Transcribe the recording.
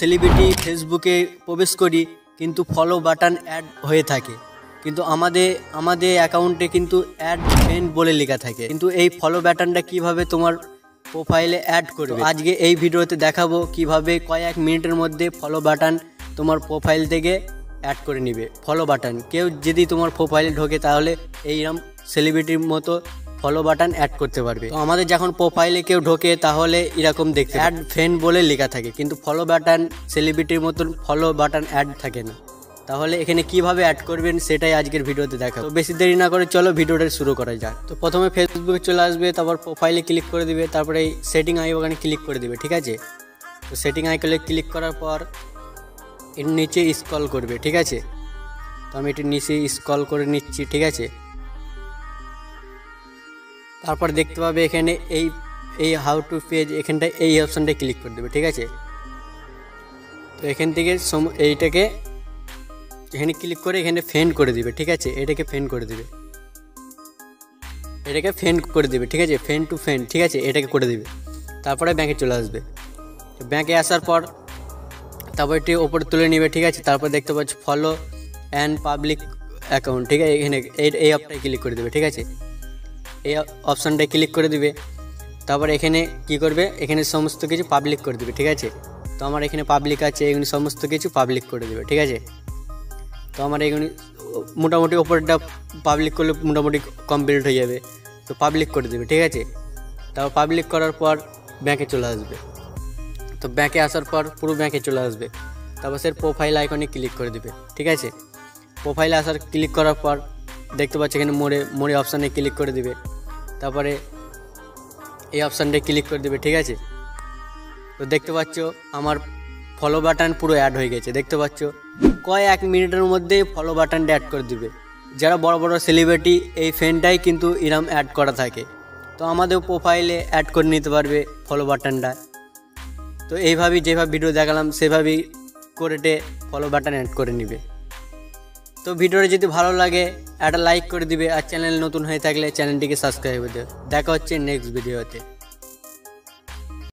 Celebrity ফেসবুকে প্রবেশ করি কিন্তু ফলো বাটন অ্যাড হয়ে থাকে, কিন্তু আমাদের অ্যাকাউন্টে কিন্তু অ্যাড ফ্রেন্ড বলে লেখা থাকে। কিন্তু এই ফলো বাটনটা কিভাবে তোমার প্রোফাইলে অ্যাড করবে, আজকে এই ভিডিওতে দেখাবো কিভাবে কয়েক মিনিটের মধ্যে ফলো বাটন তোমার প্রোফাইল থেকে অ্যাড করে নিবে। ফলো বাটন কেউ যদি তোমার প্রোফাইলে ঢোকে তাহলে এইরকম সেলিব্রিটির মতো ফলো বাটন অ্যাড করতে পারবে। তো আমাদের যখন প্রোফাইলে কেউ ঢোকে তাহলে এরকম দেখতে অ্যাড ফ্রেন্ড বলে লেখা থাকে, কিন্তু ফলো বাটন সেলিব্রিটির মতন ফলো বাটন অ্যাড থাকে না। তাহলে এখানে কিভাবে অ্যাড করবেন সেটাই আজকের ভিডিওতে দেখাবো। তো বেশি দেরি না করে চলো ভিডিওটা শুরু করা যাক। তো প্রথমে ফেসবুকে চলে আসবে, তারপর প্রোফাইলে ক্লিক করে দিবে, তারপরে এই সেটিং আইকনে ক্লিক করে দিবে, ঠিক আছে। তো সেটিং আইকনে ক্লিক করার পর এর নিচে স্ক্রল করবে, ঠিক আছে। তো আমি এটি নিচে স্ক্রল করে নিচ্ছি, ঠিক আছে। তারপর দেখতে পাবে এখানে এই হাউ টু পেজ, এখানটায় এই অপশানটায় ক্লিক করে দেবে, ঠিক আছে। তো এখান থেকে এইটাকে এখানে ক্লিক করে এখানে ফ্রেন্ড করে দিবে, ঠিক আছে। এটাকে ফ্রেন্ড করে দিবে, ঠিক আছে। ফ্রেন্ড টু ফ্রেন্ড, ঠিক আছে, এটাকে করে দিবে। তারপরে ব্যাংকে চলে আসবে। ব্যাংকে আসার পর তারপর এটি ওপরে তুলে নেবে, ঠিক আছে। তারপর দেখতে পাচ্ছি ফলো অ্যান্ড পাবলিক অ্যাকাউন্ট, ঠিক আছে। এখানে এই অপটায় ক্লিক করে দেবে, ঠিক আছে। এই অপশানটায় ক্লিক করে দিবে। তারপর এখানে কি করবে, এখানে সমস্ত কিছু পাবলিক করে দিবে, ঠিক আছে। তো আমার এখানে পাবলিক আছে, এগুলি সমস্ত কিছু পাবলিক করে দেবে, ঠিক আছে। তো আমার এগুলি মোটামুটি ওপরটা পাবলিক করলে মোটামুটি কমপ্লিট হয়ে যাবে। তো পাবলিক করে দেবে, ঠিক আছে। তারপর পাবলিক করার পর ব্যাংকে চলে আসবে। তো ব্যাংকে আসার পর পুরো ব্যাংকে চলে আসবে। তারপর সে প্রোফাইল আইকনে ক্লিক করে দেবে, ঠিক আছে। প্রোফাইলে আসার ক্লিক করার পর দেখতে পাচ্ছি এখানে মোড়ে অপশানে ক্লিক করে দিবে। তারপরে এই অপশানটায় ক্লিক করে দেবে, ঠিক আছে। তো দেখতে পাচ্ছ আমার ফলো বাটন পুরো অ্যাড হয়ে গেছে, দেখতে পাচ্ছ। কয়েক মিনিটের মধ্যে ফলো বাটনটা অ্যাড করে দিবে। যারা বড় বড় সেলিব্রিটি এই ফ্রেন্ডটাই কিন্তু এরম অ্যাড করা থাকে। তো আমাদের প্রোফাইলে অ্যাড করে নিতে পারবে ফলো বাটনটা। তো এইভাবেই যেভাবে ভিডিও দেখালাম সেভাবেই করে ফলো বাটন অ্যাড করে নিবে। তো ভিডিওটা যদি ভালো লাগে একটা লাইক করে দিবে, আর চ্যানেল নতুন হয়ে থাকলে চ্যানেলটিকে সাবস্ক্রাইব করে দেবে। দেখা হচ্ছে নেক্সট ভিডিওতে।